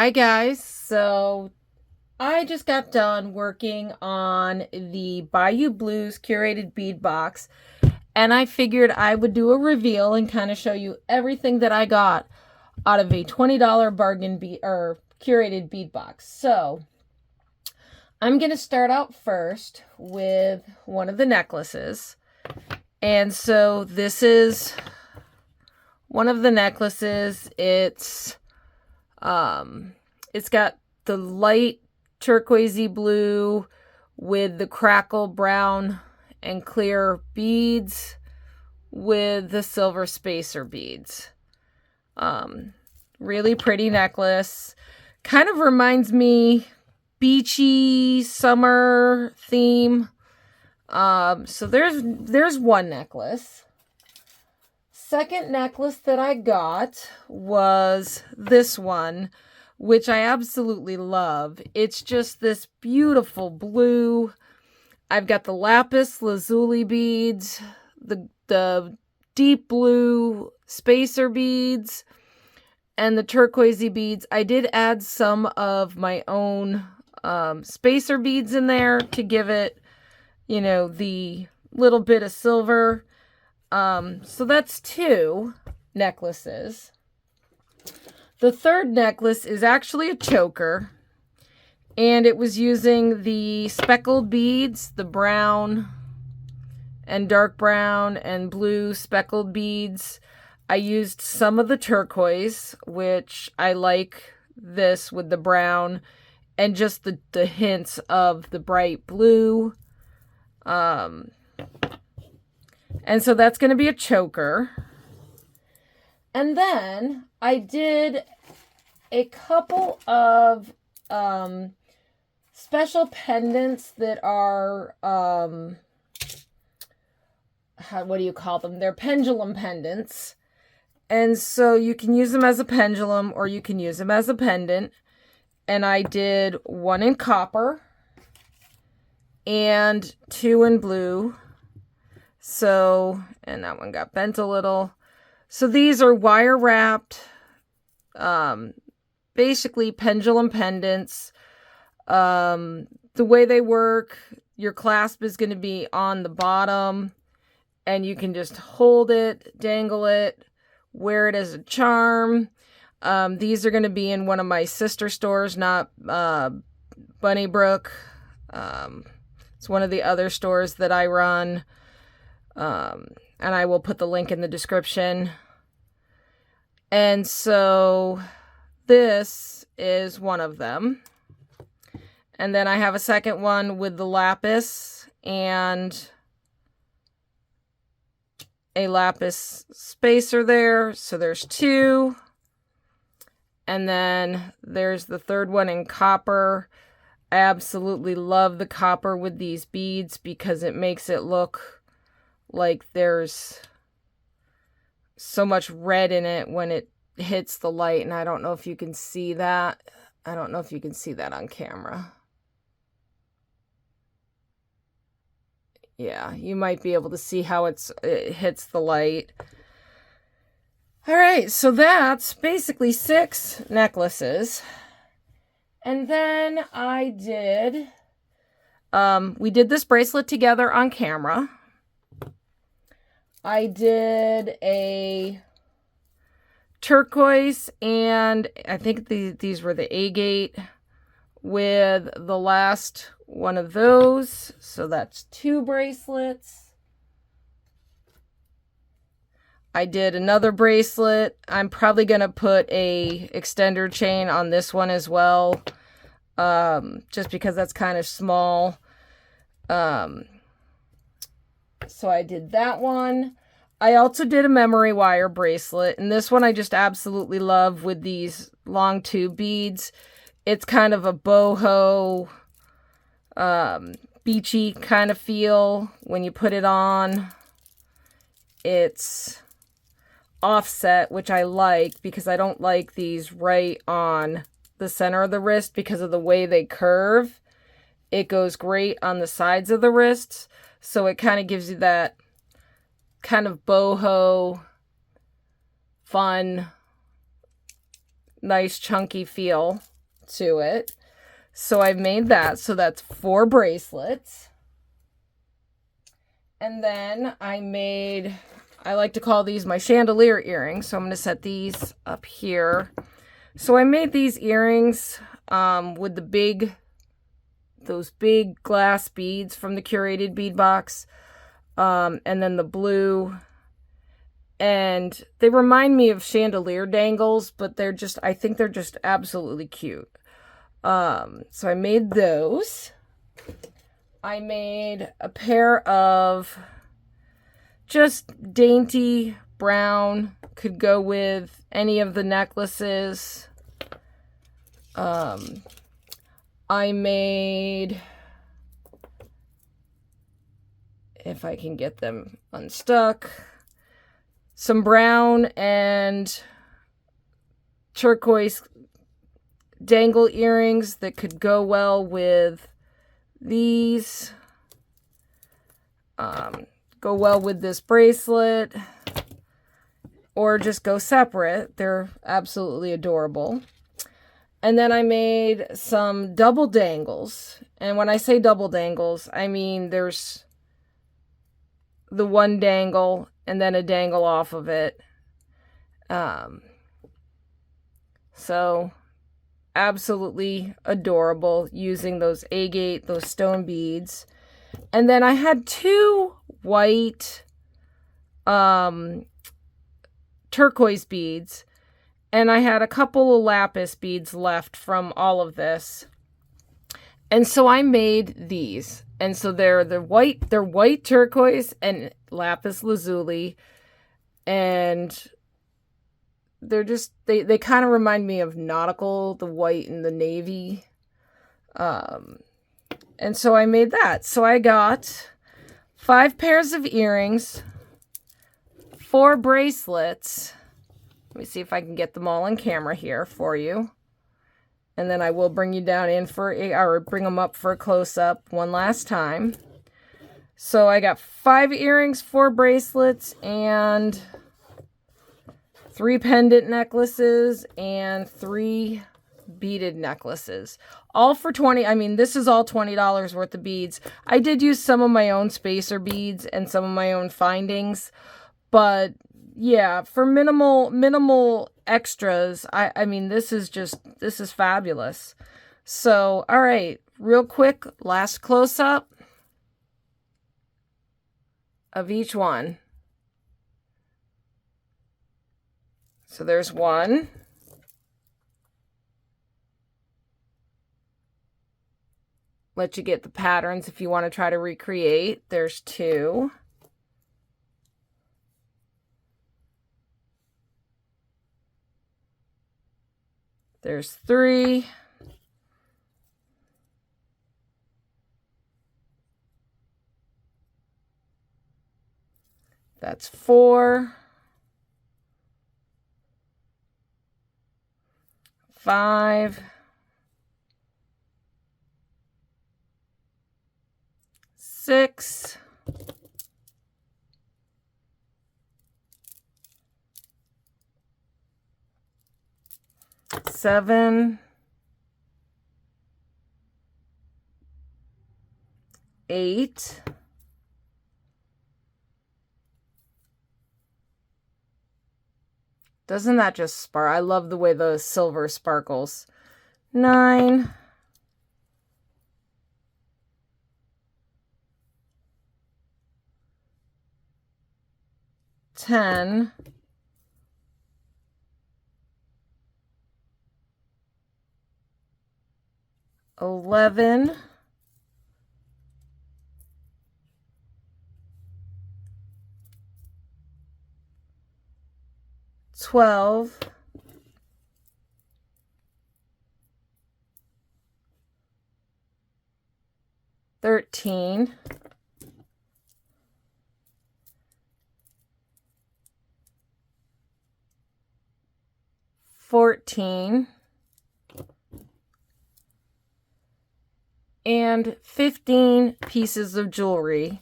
Hi guys, so I just got done working on the Bayou Blues curated bead box, and I figured I would do a reveal and kind of show you everything that I got out of a $20 bargain bead or curated bead box. So I'm gonna start out first with one of the necklaces. And so this is one of the necklaces. It's got the light turquoisey blue with the crackle brown and clear beads with the silver spacer beads. Really pretty necklace. Kind of reminds me beachy summer theme. So there's one necklace. Second necklace that I got was this one, which I absolutely love. It's just this beautiful blue. I've got the lapis lazuli beads, the deep blue spacer beads, and the turquoisey beads. I did add some of my own spacer beads in there to give it, you know, the little bit of silver. So that's two necklaces. The third necklace is actually a choker, and it was using the speckled beads, the brown and dark brown and blue speckled beads. I used some of the turquoise, which I like this with the brown, and just the hints of the bright blue. And so that's going to be a choker. And then I did a couple of special pendants that are, what do you call them? They're pendulum pendants. And so you can use them as a pendulum or you can use them as a pendant. And I did one in copper and two in blue. So, and that one got bent a little. So these are wire wrapped, basically pendulum pendants. The way they work, your clasp is going to be on the bottom, and you can just hold it, dangle it, wear it as a charm. These are going to be in one of my sister stores, not Bunnybrook. It's one of the other stores that I run. And I will put the link in the description. And so this is one of them. And then I have a second one with the lapis and a lapis spacer there. So there's two. And then there's the third one in copper. I absolutely love the copper with these beads because it makes it look like there's so much red in it when it hits the light, and I don't know if you can see that. I don't know if you can see that on camera. Yeah, you might be able to see how it hits the light. All right, so that's basically 6 necklaces. And then I did, we did this bracelet together on camera. I did a turquoise, and I think these were the agate with the last one of those. So that's 2 bracelets. I did another bracelet. I'm probably going to put a extender chain on this one as well, just because that's kind of small. So I did that one. I also did a memory wire bracelet, and this one I just absolutely love with these long tube beads. It's kind of a boho, beachy kind of feel when you put it on. It's offset, which I like because I don't like these right on the center of the wrist because of the way they curve. It goes great on the sides of the wrists. So it kind of gives you that kind of boho, fun, nice chunky feel. to it. So I've made that. So that's 4 bracelets. And then I like to call these my chandelier earrings. So I'm going to set these up here. So I made these earrings with those big glass beads from the Curated Bead box. And then the blue. And they remind me of chandelier dangles, but I think they're just absolutely cute. So I made those. I made a pair of just dainty brown, could go with any of the necklaces. I made, if I can get them unstuck, some brown and turquoise dangle earrings that could go well with these. Go well with this bracelet, or just go separate. They're absolutely adorable. And then I made some double dangles. And when I say double dangles, I mean there's the one dangle and then a dangle off of it. So absolutely adorable, using those agate, those stone beads. And then I had 2 white turquoise beads, and I had a couple of lapis beads left from all of this. And so I made these. And so they're white turquoise and lapis lazuli, and they're just they kind of remind me of nautical, the white and the navy. And so I made that. So I got 5 pairs of earrings, 4 bracelets. Let me see if I can get them all on camera here for you. And then I will bring you down in or bring them up for a close-up one last time. So I got 5 earrings, 4 bracelets, and 3 pendant necklaces, and 3 beaded necklaces. All for $20. I mean, this is all $20 worth of beads. I did use some of my own spacer beads and some of my own findings, but yeah, for minimal extras, I mean, this is fabulous. So, all right, real quick, last close-up of each one. So there's one. Let you get the patterns if you want to try to recreate. There's 2. There's 3. That's 4. 5. 6. 7. 8. 'Doesn't that just sparkle? I love the way the silver sparkles. 9. 10. 11. 12. 13. 14. And 15 pieces of jewelry.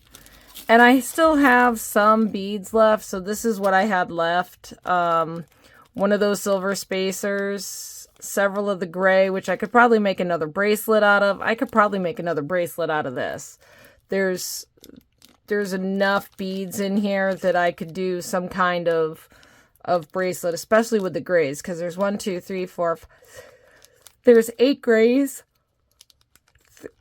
And I still have some beads left, so this is what I had left. One of those silver spacers, several of the gray, which I could probably make another bracelet out of. I could probably make another bracelet out of this. There's enough beads in here that I could do some kind of bracelet, especially with the grays, because there's 1, 2, 3, 4. There's 8 grays,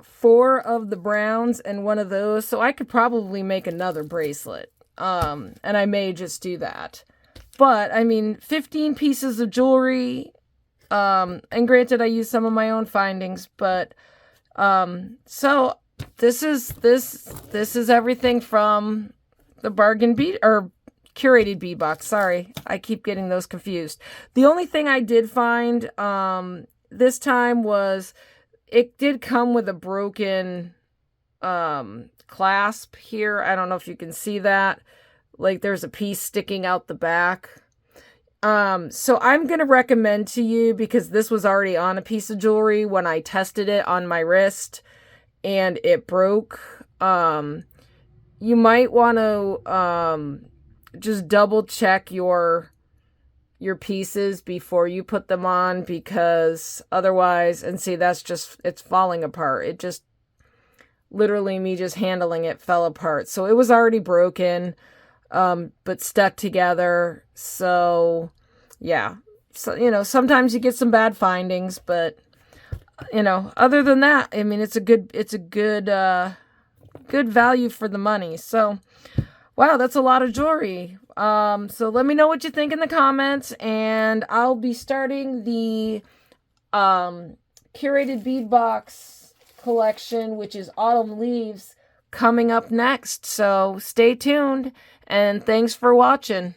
4 of the browns, and 1 of those. So I could probably make another bracelet. And I may just do that. But I mean, 15 pieces of jewelry. And granted, I use some of my own findings, but so this is everything from the bargain bead or curated bead box. Sorry, I keep getting those confused. The only thing I did find this time was it did come with a broken clasp here. I don't know if you can see that. Like there's a piece sticking out the back. So I'm going to recommend to you, because this was already on a piece of jewelry when I tested it on my wrist and it broke. You might want to just double check your pieces before you put them on, because otherwise, and see, that's just, it's falling apart. It just, literally me just handling it fell apart. So it was already broken, but stuck together. So yeah, so, you know, sometimes you get some bad findings, but you know, other than that, I mean, it's a good value for the money. So wow, that's a lot of jewelry. So let me know what you think in the comments, and I'll be starting the curated bead box collection, which is Autumn Leaves, coming up next. So stay tuned, and thanks for watching.